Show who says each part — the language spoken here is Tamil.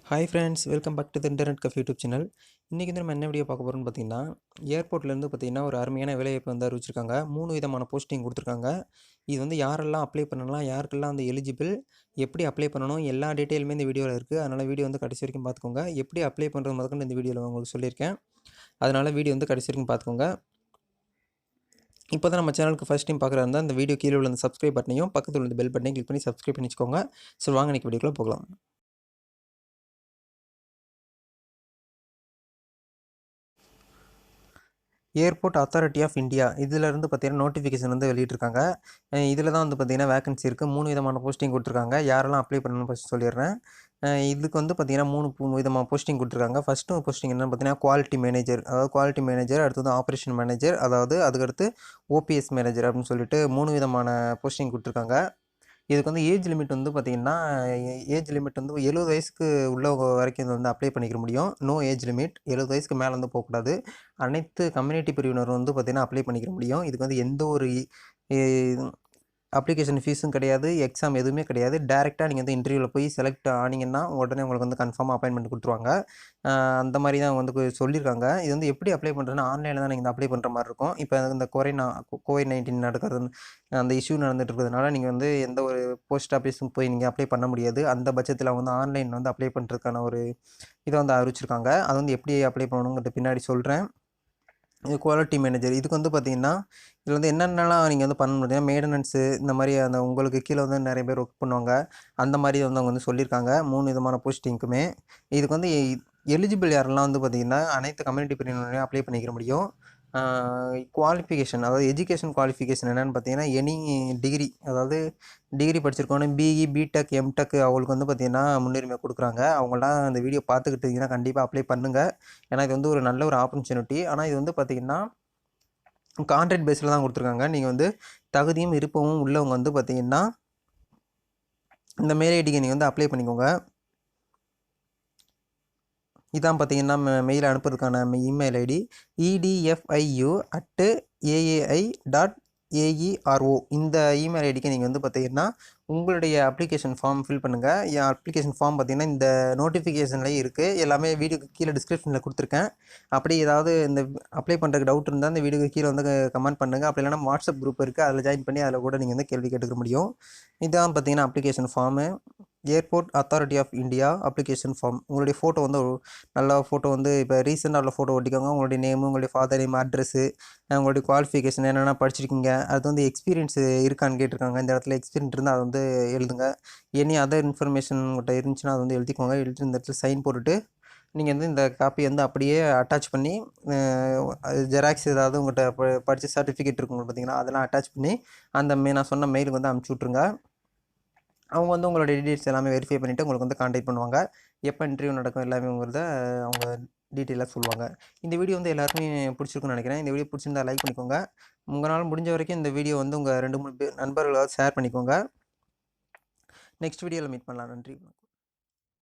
Speaker 1: Hi friends, welcome back to the internet cafe YouTube channel. இன்றைக்கி வந்து நம்ம என்ன வீடியோ பார்க்க போகிறோம்னு பார்த்தீங்கன்னா, ஏர்போர்ட்லேருந்து பார்த்தீங்கன்னா ஒரு அருமையான வேலைவாய்ப்பு வந்து அறிவிச்சிருக்காங்க. 3 விதமான போஸ்டிங் கொடுத்துருக்காங்க. இது வந்து யாரெல்லாம் அப்ளை பண்ணலாம், யாருக்கெல்லாம் வந்து எலிஜிபிள், எப்படி அப்ளை பண்ணணும், எல்லா டீட்டெயிலுமே இந்த வீடியோவில் இருக்குது. அதனால் வீடியோ வந்து கடைசி வரைக்கும் பார்த்துக்கோங்க. எப்படி அப்ளை பண்ணுறது முதற்கொண்டு இந்த வீடியோவில் உங்களுக்கு சொல்லியிருக்கேன். அதனால் வீடியோ வந்து கடைசி வரைக்கும் பார்த்துக்கோங்க. இப்போ தான் நம்ம சேனலுக்கு ஃபஸ்ட் டைம் பார்க்குறதா இருந்தால் இந்த வீடியோ கீழே உள்ள அந்த சப்ஸ்கிரைப் பட்டனையும் பக்கத்தில் உள்ள பெல் பட்டனையும் கிளிக் பண்ணி சப்ஸ்கிரைப் பண்ணி வச்சுக்கோங்க. ஸோ வாங்க இன்றைக்கி வீடியோக்குள்ளே போகலாம். ஏர்போர்ட் அத்தாரிட்டி ஆஃப் இந்தியா இதிலேருந்து பார்த்தீங்கன்னா நோட்டிஃபிகேஷன் வந்து வெளியிட்டிருக்காங்க. இதில் தான் வந்து பார்த்தீங்கன்னா வேகன்சி இருக்குது. 3 விதமான போஸ்டிங் கொடுத்துருக்காங்க. யாரெல்லாம் அப்ளை பண்ணணும்னு ஃபஸ்ட் சொல்லிடுறேன். இதுக்கு வந்து பார்த்தீங்கன்னா 3 விதமான போஸ்டிங் கொடுத்துருக்காங்க. ஃபஸ்ட்டு போஸ்டிங் என்னென்னு பார்த்தீங்கன்னா குவாலிட்டி மேனேஜர், அதாவது குவாலிட்டி மேனேஜர், அடுத்தது ஆப்ரேஷன் மேனேஜர், அதாவது அதுக்கடுத்து ஓபிஎஸ் மேனேஜர் அப்படின்னு சொல்லிட்டு 3 விதமான போஸ்டிங் கொடுத்துருக்காங்க. இதுக்கு வந்து ஏஜ் லிமிட் வந்து பார்த்திங்கன்னா, ஏஜ் லிமிட் வந்து 70 வயசுக்கு உள்ளவங்க வரைக்கும் இது வந்து அப்ளை பண்ணிக்கிற முடியும். No age limit. 70 வயசுக்கு மேலே வந்து போகக்கூடாது. அனைத்து கம்யூனிட்டி பிரிவினரும் வந்து பார்த்திங்கன்னா அப்ளை பண்ணிக்கிற முடியும். இதுக்கு வந்து எந்த ஒரு அப்ளிகேஷன் ஃபீஸும் கிடையாது, எக்ஸாம் எதுவுமே கிடையாது. டேரெக்டாக நீங்கள் வந்து இன்டர்வியூவில் போய் செலக்ட் ஆனீங்கன்னா உடனே உங்களுக்கு வந்து கன்ஃபார்மாக அப்பாயின்மெண்ட் கொடுத்துருவாங்க. அந்த மாதிரி தான் வந்து சொல்லியிருக்காங்க. இது வந்து எப்படி அப்ளை பண்ணுறதுன்னா, ஆன்லைனில் தான் நீங்கள் அப்ளை பண்ணுற மாதிரி இருக்கும். இப்போ இந்த கோவிட்-19 நடக்கிறது, அந்த இஷ்யூ நடந்துட்டு இருக்கிறதுனால நீங்கள் வந்து எந்த ஒரு போஸ்ட் ஆஃபீஸும் போய் நீங்கள் அப்ளை பண்ண முடியாது. அந்த பட்சத்தில் வந்து ஆன்லைனில் வந்து அப்ளை பண்ணுறதுக்கான ஒரு இதை வந்து அறிவிச்சிருக்காங்க. அது வந்து எப்படி அப்ளை பண்ணணுங்கிறத பின்னாடி சொல்கிறேன். இது குவாலிட்டி மேனேஜர். இதுக்கு வந்து பார்த்தீங்கன்னா, இதில் வந்து என்னென்னலாம் நீங்கள் வந்து பண்ணணும் பார்த்தீங்கன்னா, மெயின்டனன்ஸு இந்த மாதிரி அந்த உங்களுக்கு கீழே வந்து நிறைய பேர் ஒர்க் பண்ணுவாங்க. அந்த மாதிரி வந்து அவங்க வந்து சொல்லியிருக்காங்க. 3 விதமான போஸ்டிங்க்குமே. இதுக்கு வந்து எலிஜிபிள் யாரெல்லாம் வந்து பார்த்தீங்கன்னா, அனைத்து கம்யூனிட்டி பிரிவினரையும் அப்ளை பண்ணிக்கிற முடியும். குவாலிஃபிகேஷன், அதாவது எஜுகேஷன் குவாலிஃபிகேஷன் என்னென்னு பார்த்தீங்கன்னா, எனி டிகிரி, அதாவது டிகிரி படிச்சிருக்கோன்னு பிஇ, பிடெக், எம்டெக் அவங்களுக்கு வந்து பார்த்தீங்கன்னா முன்னுரிமை கொடுக்குறாங்க. அவங்களாம் இந்த வீடியோ பார்த்துக்கிட்டு இருந்தீங்கன்னா கண்டிப்பாக அப்ளை பண்ணுங்கள். ஏன்னா இது வந்து ஒரு நல்ல ஒரு ஆப்பர்ச்சுனிட்டி. ஆனால் இது வந்து பார்த்தீங்கன்னா கான்ட்ராக்ட் பேஸில் தான் கொடுத்துருக்காங்க. நீங்கள் வந்து தகுதியும் விருப்பமும் உள்ளவங்க வந்து பார்த்தீங்கன்னா இந்த மெயில் ஐடிக்கு நீங்கள் வந்து அப்ளை பண்ணிக்கோங்க. இதான் பார்த்தீங்கன்னா மெயில் அனுப்புறதுக்கான இமெயில் ஐடி edfiu@aai.aero. இந்த இமெயில் ஐடிக்கு நீங்கள் வந்து பார்த்தீங்கன்னா உங்களுடைய அப்ளிகேஷன் ஃபார்ம் ஃபில் பண்ணுங்கள். என் அப்ளிகேஷன் ஃபார்ம் பார்த்தீங்கன்னா இந்த நோட்டிஃபிகேஷன்லேயே இருக்குது. எல்லாமே வீடியோக்கு கீழே டிஸ்கிரிப்ஷனில் கொடுத்துருக்கேன். அப்படி ஏதாவது இந்த அப்ளை பண்ணுறதுக்கு டவுட் இருந்தால் இந்த வீடியோக்கு கீழே வந்து கமெண்ட் பண்ணுங்கள். அப்படி இல்லைனா வாட்ஸ்அப் குரூப் இருக்குது, அதில் ஜாயின் பண்ணி அதில் கூட நீங்கள் வந்து கேள்வி கேட்டுக்க முடியும். இதுதான் பார்த்தீங்கன்னா application form. Airport authority of India application form. உங்களுடைய ஃபோட்டோ வந்து ஒரு நல்ல ஃபோட்டோ வந்து இப்போ ரீசெண்டாக உள்ள ஃபோட்டோ ஒட்டிக்கோங்க. உங்களுடைய நேமு, உங்களுடைய ஃபாதர் நேம், அட்ரஸ்ஸு, உங்களுடைய குவாலிஃபிகேஷன் என்னென்ன படிச்சிருக்கீங்க, அது வந்து எக்ஸ்பீரியன்ஸ் இருக்கான்னு கேட்டிருக்காங்க. இந்த இடத்துல எக்ஸ்பீரியன்ஸ் இருந்தால் அதை வந்து எழுதுங்க. எனி அதர் இன்ஃபர்மேஷன் உங்கள்கிட்ட இருந்துச்சுன்னா அதை வந்து எழுதிக்கோங்க. எழுதிட்டு இந்த இடத்துல சைன் போட்டுட்டு நீங்கள் வந்து இந்த காப்பியை வந்து அப்படியே அட்டாச் பண்ணி ஜெராக்ஸ் ஏதாவது உங்கள்கிட்ட படித்த சர்டிஃபிகேட் இருக்குங்க பார்த்தீங்கன்னா, அதெல்லாம் அட்டாச் பண்ணி அந்த நான் சொன்ன மெயிலுக்கு வந்து அனுப்பிச்சி விட்ருங்க. அவங்க வந்து உங்களோட டீட்டெயில்ஸ் எல்லாமே வெரிஃபை பண்ணிவிட்டு உங்களுக்கு வந்து கான்டாக்ட் பண்ணுவாங்க. எப்போ இன்டர்வியூ நடக்கும் எல்லாமேங்கிறத அவங்க டீட்டெயிலாக சொல்லுவாங்க. இந்த வீடியோ வந்து எல்லாருக்குமே பிடிச்சிருக்குன்னு நினைக்கிறேன். இந்த வீடியோ பிடிச்சிருந்தா லைக் பண்ணிக்கோங்க. உங்களால் முடிஞ்ச வரைக்கும் இந்த வீடியோ வந்து உங்கள் 2, 3 நண்பர்களாவது ஷேர் பண்ணிக்கோங்க. நெக்ஸ்ட் வீடியோவில் மீட் பண்ணலாம். நன்றி.